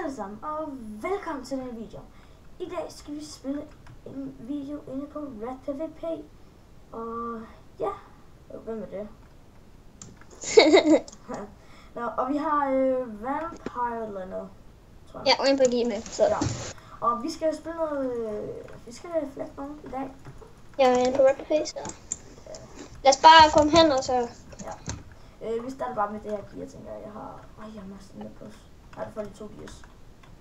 alle sammen, og velkommen til denne video. I dag skal vi spille en video inde på RedPvP. Og ja, hvem er det? Nå, og vi har Vampire eller noget, tror jeg. Ja, og en på game. Så. Ja. Og vi skal spille noget, vi skal Flashpoint i dag. Jeg er inde på RedPvP, så lad os bare komme hen og så. Ja. Vi starter bare med det her gear, tænker jeg. Jeg har masser af plus. Nej, du får lige 2 gears.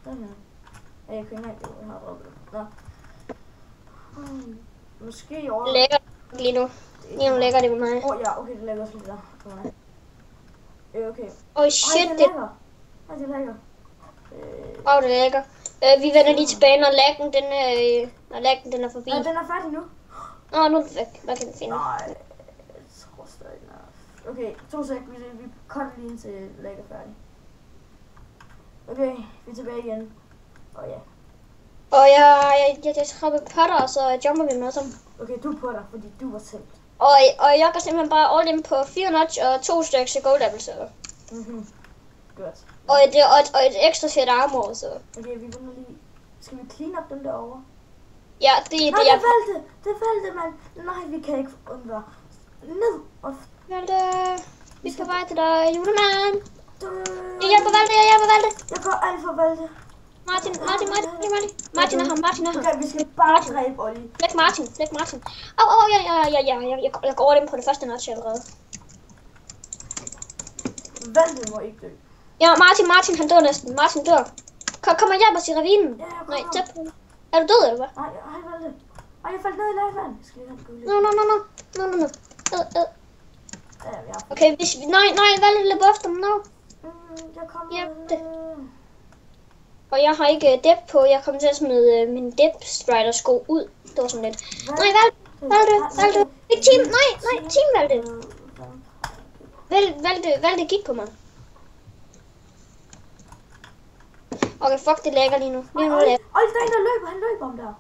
Den her. Jeg kan ikke engang det, jeg har droppet. Nå. Måske over... Lækker lige nu. Lige nu lækker det på mig. Ja, okay, det lægger også lidt der på mig. Okay. Shit, det lækker. Det lækker. Det lækker. Vi vender lige tilbage, når laggen den er forbi. Ja, den er færdig nu. Nu er den væk. Hvad kan vi finde? Nej, jeg tror stadig, den er... Okay, 2 sek. Vi cutter lige ind til lag er færdig. Okay, vi er tilbage igen. Ja. Og jeg skraber potter, og så jumper vi med sammen. Okay, du er på dig, fordi du var selv. Og jeg går simpelthen bare all in på 4 notch og 2 stykker gold apple server. Godt. Og et ekstra sæt armor, så. Okay, vi begynder lige... Skal vi clean up dem derovre? Ja, det Nej, jeg... det valgte, mand. Nej, vi kan ikke undvære. Ned og... Valgte... Vi skal bare til dig, julemand. Jeg hjælper Valgte. Jeg går alt for Valgte. Martin er ham. Okay, vi skal bare dræbe Olli. Flæk Martin. Jeg går dem på det første notch allerede. Valgte må ikke dø. Ja, Martin han dør næsten. Martin dør. Kom og hjælp os i ravinen. Ja, nej, tæt på. Er du død, eller hvad? Nej, Valgte. Jeg faldt ned i lavvand. Jeg skal lige have guldet. No. Ja. Okay, nej, Valgte løb efter mig nu. Jeg kommer... Ja, og jeg har ikke dep på. Jeg kommer til at smide min dep strider sko ud. Det var sådan lidt. Nej, Valgte. Ikke team. Nej, team Valgte. Valgte gik på mig. Okay, fuck, det lægger lige nu. Olli, der er en, der løber. Han løber om der.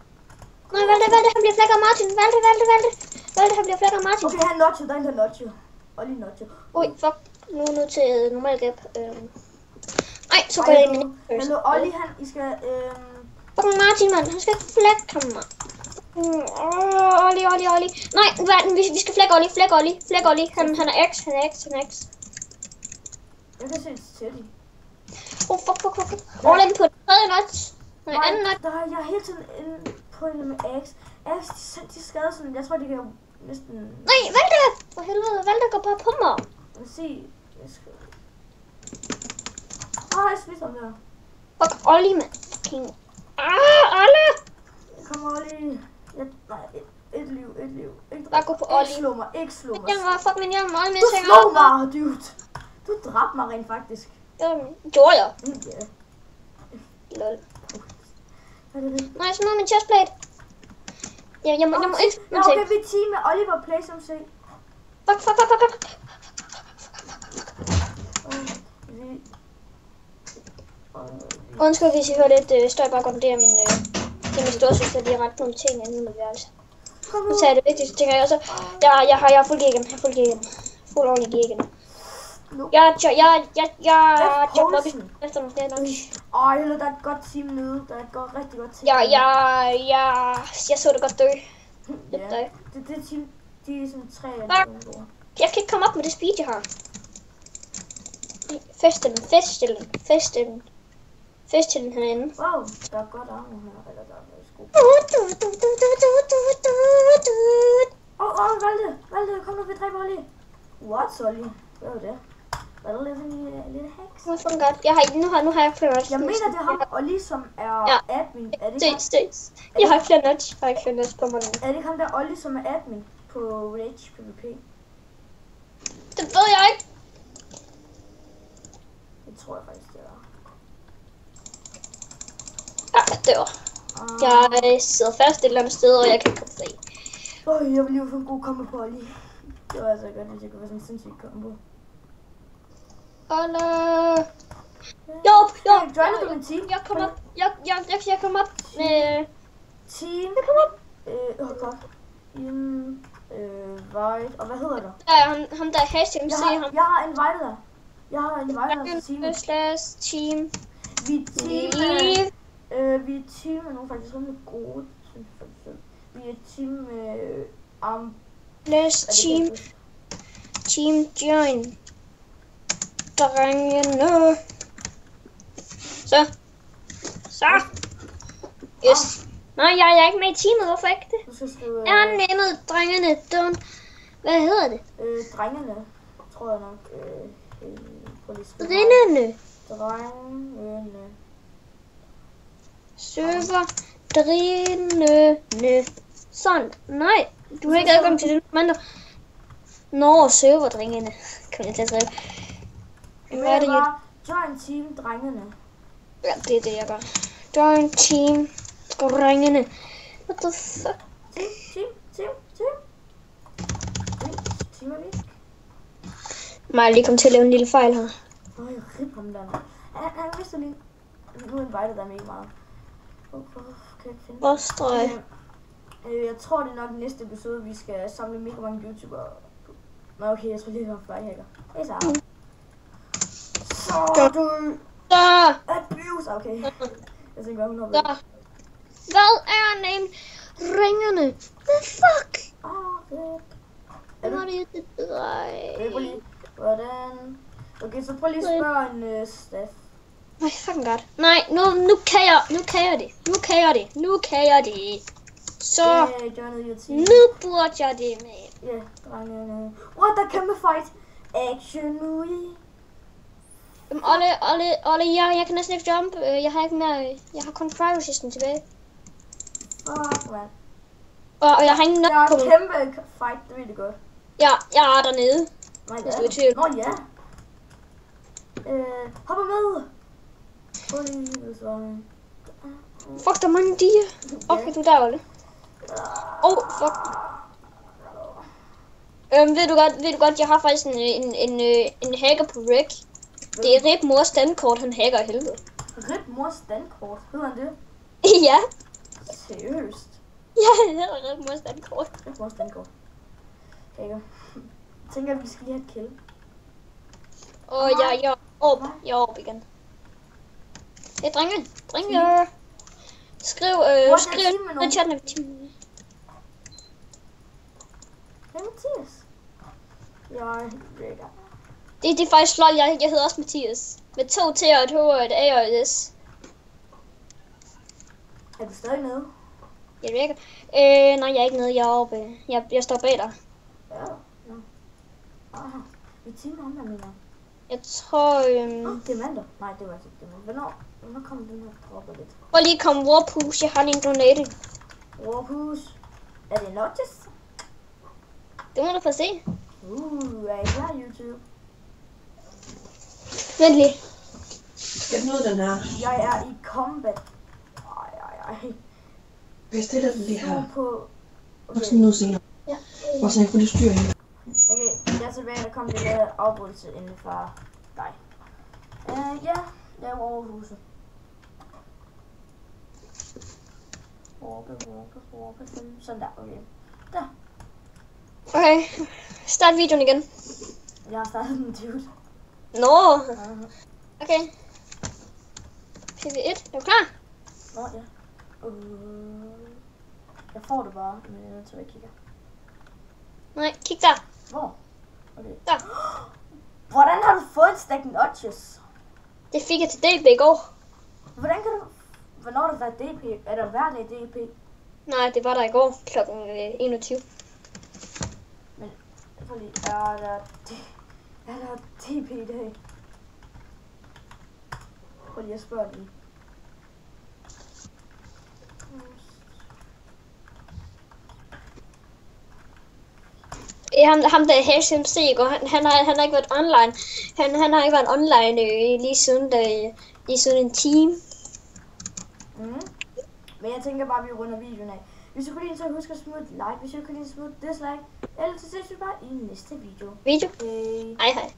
Nej, Valgte, han bliver flækket af Martin. Valgte, han bliver flækket af Martin. Okay, han notcher. Der er en, der notcher. Olli notcher. Ui, fuck. Nu er nu til normal gap. Ej, så går jeg ind i min first. Men nu, Olli, I skal... Fucking Martin, mand. Han skal flække ham, mand. Olli. Nej, vi skal flække Olli. Han er X. Jeg kan se et Teddy. Fuck. All in på den tredje notch. Nej, anden notch. Jeg er hele tiden inde på en med X. X, de skader sådan... Jeg tror, de kan jo næsten... Nej, Valgte! For helvede, Valgte går bare på mig. Lad os se. Jeg skal... jeg spiser ham der. Fuck, Olli, mand. Fucking... Olli! Kom, Olli. Nej, et liv. Bare gå på Olli. Ikke slå mig. Fuck min hjelm, Olli, du slog mig, dude. Du dræbte mig rent faktisk. Gjorde jeg? Ja. Lol. Hvad er det? Nej, så må min chestplate. Jeg må ikke... Ja, okay, vi er team med Oliver Play som se. Fuck. Undskyld, hvis I hører lidt støj baggrunden. Det er min storsøster, de har ret nogle ting inde i mit værelse. Nu tager jeg det vigtigste ting, og så... Jeg har fuld gear igen. Fuld ordentlig gear igen. Jeg jumper op efter nogle flere nok. Der er et godt team nede. Der er et rigtig godt team. Jeg så det godt dø. Det team, de er sådan 3 af dem. Jeg kan ikke komme op med det speed, jeg har. Festen herinde. Wow, der er godt armor her. Eller der er noget sko. Valgte, kom nu, vi dræber Olli. What, Olli? Hvad er det? Hvad er det en lille heks? Nu har jeg flere notch. Jeg mener, det er ham Olli, som er admin. Er det ikke Stes. Jeg har flere notch. Jeg har ikke flere notch på mig nu. Er det ikke ham der Olli, som er admin på Rage PvP? Det ved jeg ikke. Det tror jeg faktisk, det er. Jeg dør. Jeg sidder fast et eller andet sted, og jeg kan ikke komme fri. Jeg vil lige få en god kombo på Olli. Det var altså godt, hvis jeg kunne være sådan en sindssyg kombo. Jo. Joiner du min team? Jeg kommer op. Jeg kommer op med... Team. Jeg kommer op. Godt. Invite. Og hvad hedder du? Ham der er hashtag, se ham. Jeg har invited dig. Jeg har invited dig til team. Team. Vi er team med, vi er team med nogle faktisk rimelig gode, synes jeg faktisk. Vi er team med Let's team join. Drengene. Så. Yes. Nej, jeg er ikke med i teamet. Hvorfor ikke det? Du skal skrive... Jeg har nemmet drengene. Hvad hedder det? Drengene, tror jeg nok. Drengene. Drengene. Server. Drengene. Sådan. Nej, du har ikke adgang til det. Nå, server drengene. Kan jeg til at skrive. Hvad er det, join team drengene. Ja, det er det, jeg gør. Join team drengene. What the fuck? Team er vi? Jeg lige kom til at lave en lille fejl her. Rip ham der. Han vidste lige. Nu inviterer der mega meget. Kan jeg ikke finde Hvorstrøg. Jeg tror det er nok næste episode, vi skal samle mega mange YouTubere. Nå okay, jeg tror lige, at jeg hacker. Hey Sara. Så du... Abuse! Okay. Jeg tænker, hun har været. Hvad er name? Ringerne. The fuck? Er du? Hvordan? Okay, så prøv lige at spørge en Steff. Nej, fucking godt. Nej, nu kan jeg det. Så nu burde jeg det med. Ja, drengene. Der er kæmpe fight. Action movie. Olle, jeg kan næsten ikke jump. Jeg har ikke mere. Jeg har kun cryo resistance tilbage. Man. Og jeg har ingen nok på. Der er kæmpe fight, det ved du godt. Ja, jeg er dernede. Nej, det er. Nå ja. Hopper med. Fuck, der er mange diger. Okay, du er der, Olle. Fuck. Ved du godt, jeg har faktisk en hacker på Rick. Det er Rip Mors Dankort, han hacker i helvede. Rip Mors Dankort? Hedder han det? Ja. Seriøst? Ja, det hedder Rip Mors Dankort. Rip Mors Dankort. Hacker. Jeg tænker, at vi skal lige have et kill. Jeg er op igen. Hey, drenge. Skriv i chatten. Hey, Mathias. Jeg lægger. Det er faktisk flot, jeg hedder også Mathias. Med 2 T og et H og et A og et S. Er du stadig nede? Jeg virker. Nej, jeg er ikke nede, jeg er oppe. Jeg står bag dig. Ja, vi timer om, jeg mener. Jeg tror... Diamanter? Nej, det var ikke diamanter. Hvornår kommer den her droppe lidt? Prøv lige at komme Warpus, jeg har lige en donating. Warpus? Er det notches? Det må du få se. Er I klar, YouTube? Vent lige. Jeg nåede den her. Jeg er i combat. Ej. Jeg stiller den lige her. Okay. Og sådan noget senere. Ja. Og så jeg får lige styr her. Okay, jeg er tilbage, der kom lidt afbrydelse inden fra dig. Ja, jeg er over huset. Sådan der, okay. Der. Okay, start videoen igen. Jeg har startet den, dude. Nå. Okay. PV1, er du klar? Nå, ja. Jeg får det bare, men jeg er nødt til at kigge. Nej, kig der. Hvor? Okay. Der. Hvordan har du fået en stack notches? Det fik jeg til DB i går. Hvordan kan du... Hvornår har der været DP? Er der hver dag DP? Nej, det var der i går kl. 21. Men, prøv lige, er der DP i dag? Prøv lige at spørge lige. Ham der HMC i går, han har ikke været online. Han har ikke været online lige siden en time. Men jeg tænker bare, at vi runder videoen af. Hvis du kunne lide, så husk at smutte like. Hvis du kunne lide, så smutte dislike. Ellers så ses vi bare i næste video. Hej hej.